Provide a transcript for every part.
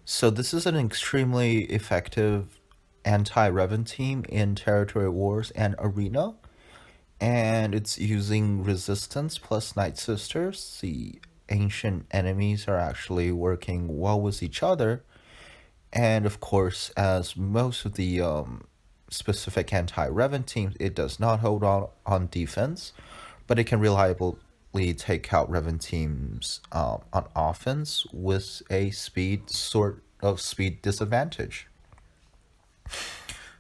So this is an extremely effective anti-Revan team in Territory Wars and Arena, and it's using Resistance plus Nightsisters. The ancient enemies are actually working well with each other, and of course, as most of the specific anti-Revan teams, it does not hold on defense, but it can reliably take out Revan teams on offense with a speed disadvantage.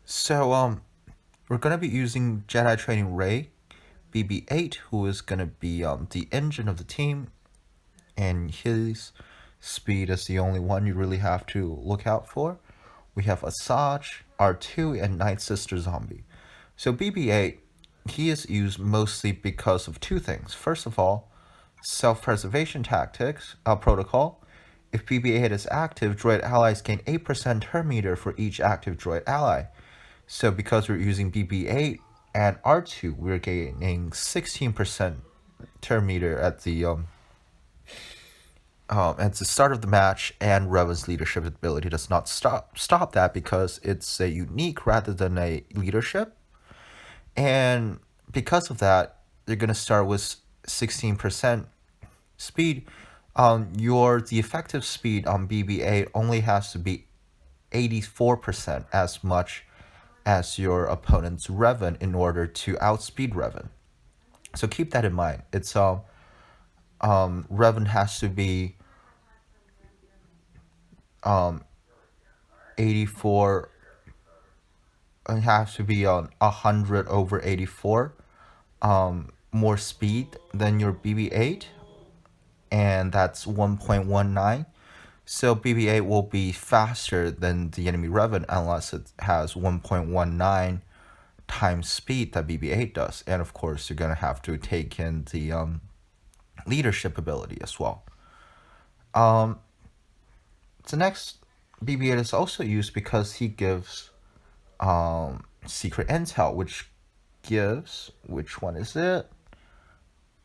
So we're gonna be using Jedi Training Ray, BB-8, who is gonna be the engine of the team, and his speed is the only one you really have to look out for. We have Asajj, R2, and Night Sister Zombie. So BB-8, he is used mostly because of two things. First of all, self-preservation tactics protocol. If BB-8 is active, droid allies gain 8% turn meter for each active droid ally. So because we're using BB-8 and R2, we're gaining 16% turn meter at the start of the match, and Revan's leadership ability does not stop that because it's a unique rather than a leadership. And because of that, you're gonna start with 16% speed. The effective speed on BB-8 only has to be 84% as much as your opponent's Revan in order to outspeed Revan. So keep that in mind. It's Revan has to be 84. It has to be on 100 over 84 more speed than your BB-8, and that's 1.19. So BB-8 will be faster than the enemy Revan unless it has 1.19 times speed that BB-8 does. And of course, you're gonna have to take in the leadership ability as well. The next BB-8 is also used because he gives secret intel, which gives, which one is it?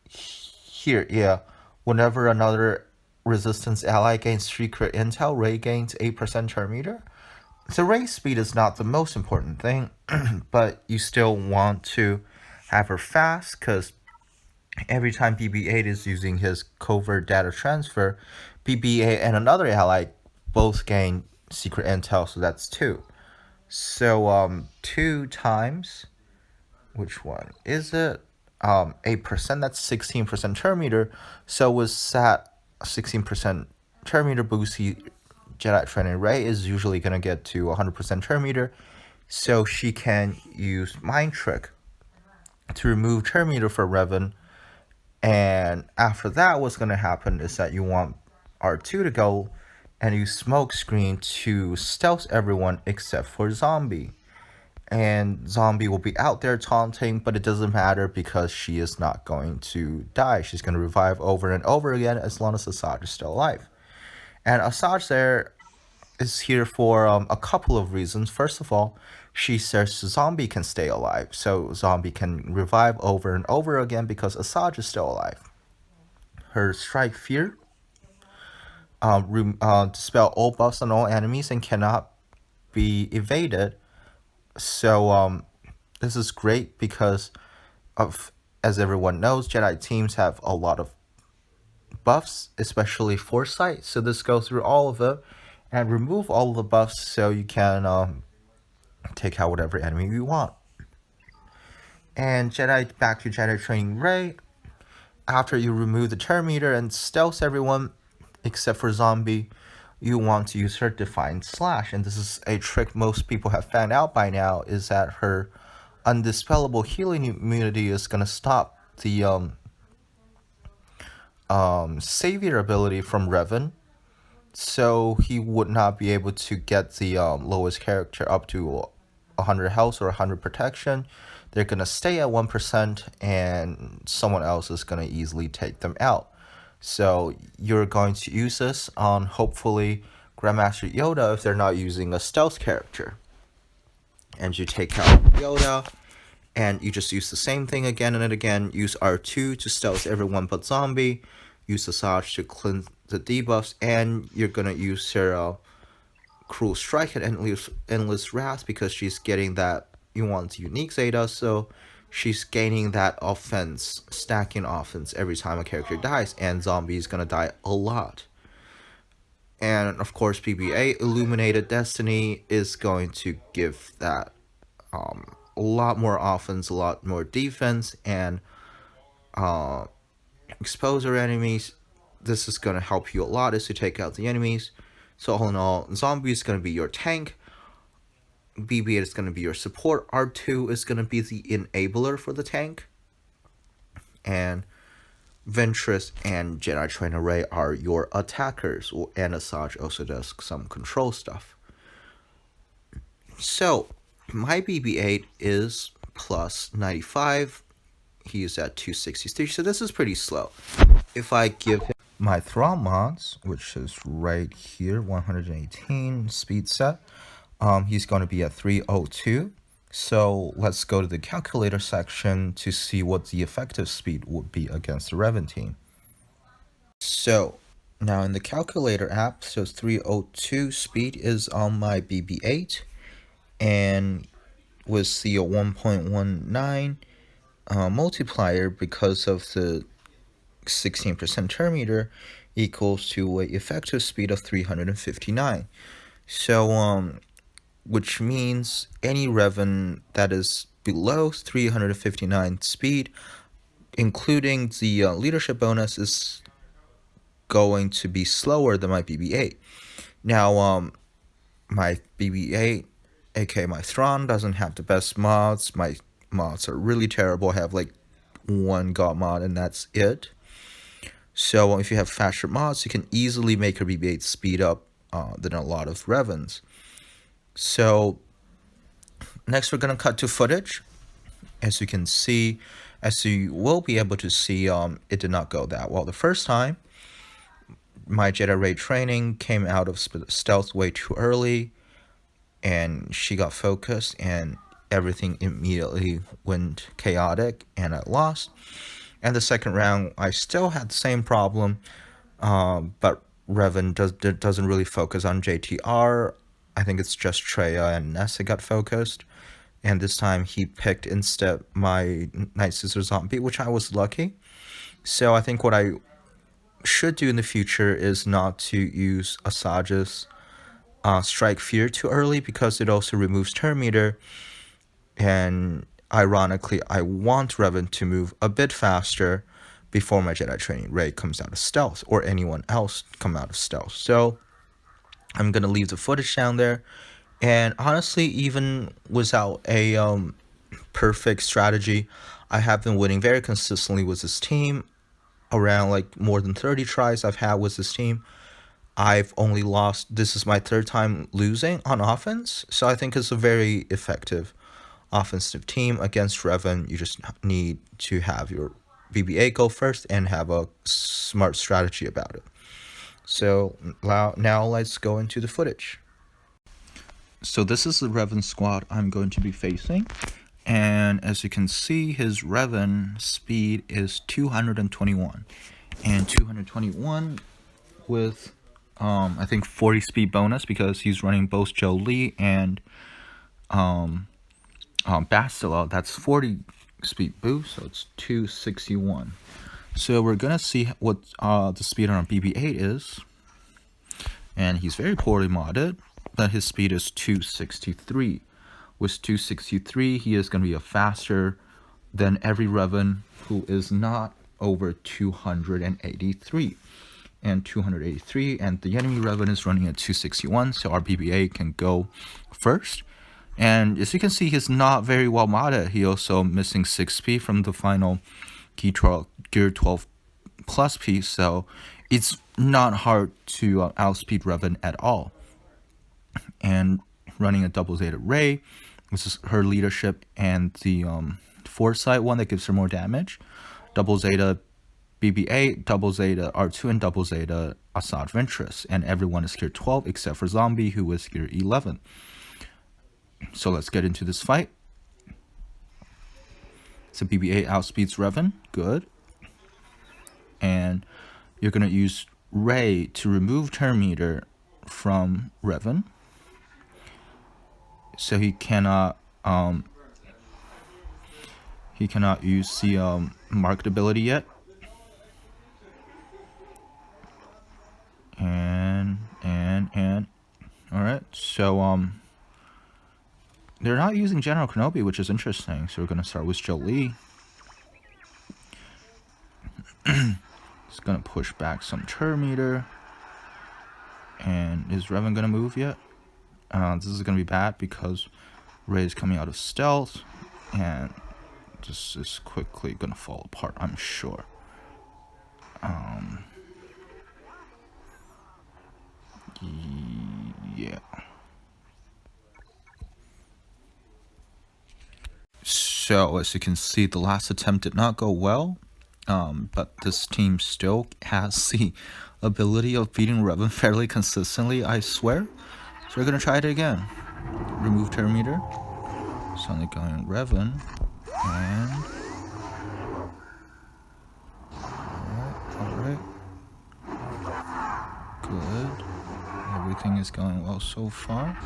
Here, yeah. Whenever another resistance ally gains secret intel, Ray gains 8% turn meter. So Ray speed is not the most important thing, but you still want to have her fast because every time BB-8 is using his covert data transfer, BB-8 and another ally both gain secret intel, so that's 2. So 2 times, which one is it? 8%, that's 16% turn meter. So with that 16% turn meter boost, Jedi Training Ray is usually going to get to 100% turn meter. So she can use Mind Trick to remove turn meter for Revan. And after that, what's going to happen is that you want R2 to go and use Smoke Screen to stealth everyone except for Zombie. And Zombie will be out there taunting, but it doesn't matter because she is not going to die. She's going to revive over and over again as long as Asajj is still alive. And Asajj there is here for a couple of reasons. First of all, she says Zombie can stay alive, so Zombie can revive over and over again because Asajj is still alive. Her Strike Fear dispel all buffs on all enemies and cannot be evaded. So this is great because as everyone knows, Jedi teams have a lot of buffs, especially Foresight. So this goes through all of them and remove all of the buffs so you can take out whatever enemy you want. And back to Jedi Training Ray. After you remove the turn meter and stealth everyone except for Zombie, you want to use her Defiant Slash. And this is a trick most people have found out by now, is that her undispellable healing immunity is going to stop the Savior ability from Revan. So he would not be able to get the lowest character up to 100 health or 100 protection. They're going to stay at 1% and someone else is going to easily take them out. So you're going to use this on hopefully Grandmaster Yoda if they're not using a stealth character. And you take out Yoda, and you just use the same thing again and again. Use R2 to stealth everyone but Zombie. Use Asajj to cleanse the debuffs, and you're gonna use her Cruel Strike and Endless Wrath because she's getting that you want unique Zeta, so she's gaining that offense, stacking offense every time a character dies, and Zombie is gonna die a lot. And of course, PBA Illuminated Destiny is going to give that a lot more offense, a lot more defense, and expose our enemies. This is going to help you a lot as you take out the enemies. So all in all, Zombie is going to be your tank, BB-8 is going to be your support, R2 is going to be the enabler for the tank, and Ventress and Jedi Trainer Rey are your attackers, and Asajj also does some control stuff. So, my BB-8 is plus 95, he is at 263, so this is pretty slow. If I give him my Thrawn mods, which is right here, 118 speed set, he's going to be at 302. So let's go to the calculator section to see what the effective speed would be against the Revan team. So now in the calculator app, so 302 speed is on my BB-8, and with the 1.19 multiplier because of the 16% turn meter equals to an effective speed of 359. So which means any Revan that is below 359 speed, including the leadership bonus, is going to be slower than my BB-8. Now, my BB-8, aka my Thrawn, doesn't have the best mods. My mods are really terrible. I have like one god mod and that's it. So if you have faster mods, you can easily make your BB-8 speed up than a lot of Revans. So next we're going to cut to footage. As you can see, as you will be able to see, it did not go that well the first time. My Jedi Rey training came out of stealth way too early, and she got focused, and everything immediately went chaotic, and I lost. And the second round, I still had the same problem, but Revan doesn't really focus on JTR. I think it's just Treya and Nessa got focused. And this time he picked instead my Nightsisters zombie, which I was lucky. So I think what I should do in the future is not to use Asajj's Strike Fear too early, because it also removes turn meter. And ironically, I want Revan to move a bit faster before my Jedi Training Rey comes out of stealth, or anyone else come out of stealth. So I'm going to leave the footage down there. And honestly, even without a perfect strategy, I have been winning very consistently with this team. Around like more than 30 tries I've had with this team, I've only lost, this is my third time losing on offense. So I think it's a very effective offensive team against Revan. You just need to have your BB-8 go first and have a smart strategy about it. So now let's go into the footage. So this is the Revan squad I'm going to be facing. And as you can see, his Revan speed is 221. And 221 with, I think 40 speed bonus, because he's running both Jolie and Bastila. That's 40 speed boost, so it's 261. So we're going to see what the speed on our BB-8 is. And he's very poorly modded, but his speed is 263. With 263, he is going to be faster than every Revan who is not over 283. And 283, and the enemy Revan is running at 261, so our BB-8 can go first. And as you can see, he's not very well modded. He also missing 6p from the final Gear 12 plus piece, so it's not hard to outspeed Revan at all. And running a double Zeta Rey, which is her leadership, and the Foresight one that gives her more damage. Double Zeta BB-8, double Zeta R2, and double Zeta Asajj Ventress. And everyone is gear 12 except for Zombie, who is gear 11. So let's get into this fight. So BB-8 outspeeds Revan, good. And you're going to use Rey to remove turn meter from Revan. so he cannot use the marked ability yet. And all right, so they're not using General Kenobi, which is interesting. So we're gonna start with Jolie. It's gonna push back some turn meter. And is Revan gonna move yet? This is gonna be bad because Rey is coming out of stealth, and this is quickly gonna fall apart, I'm sure. Yeah. So as you can see, the last attempt did not go well, but this team still has the ability of beating Revan fairly consistently, I swear. So we're gonna try it again. Remove turn meter. Suddenly going Revan, and alright. Good. Everything is going well so far. Go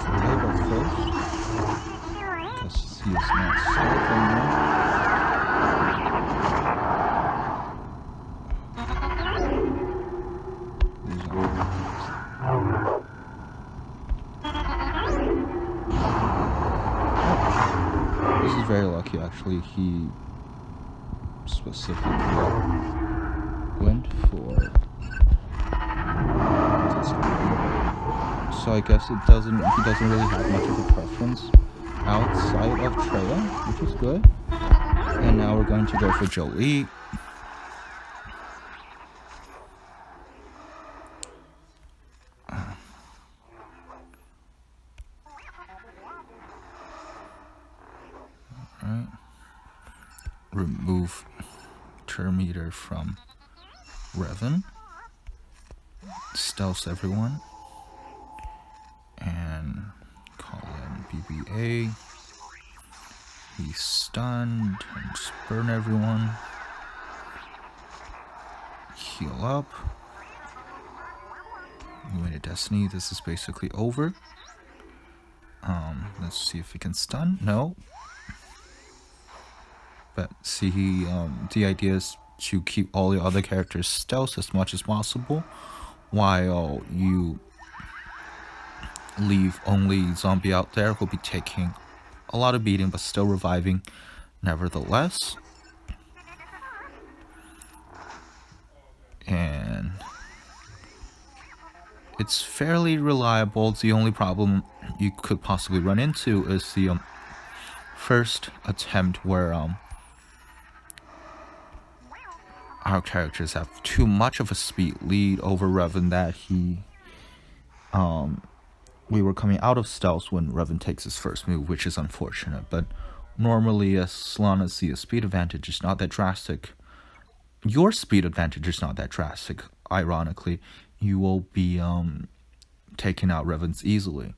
for Revan first, because he is not safe anymore. This is very lucky, actually. He specifically went for this. So I guess he doesn't really have much of a preference outside of Traya, which is good. And now we're going to go for Jolie. Alright. Remove turn meter from Revan. Stealth everyone. And call in BBA. He's stunned and burn everyone. Heal up. We made a Destiny. This is basically over. Let's see if he can stun. No. But see, the idea is to keep all the other characters stealth as much as possible, while you leave only zombie out there who'll be taking a lot of beating but still reviving nevertheless. And it's fairly reliable. The only problem you could possibly run into is the first attempt where our characters have too much of a speed lead over Revan that we were coming out of stealth when Revan takes his first move, which is unfortunate. But normally, as long as the speed advantage is not that drastic, your speed advantage is not that drastic, ironically, you will be taking out Revans easily.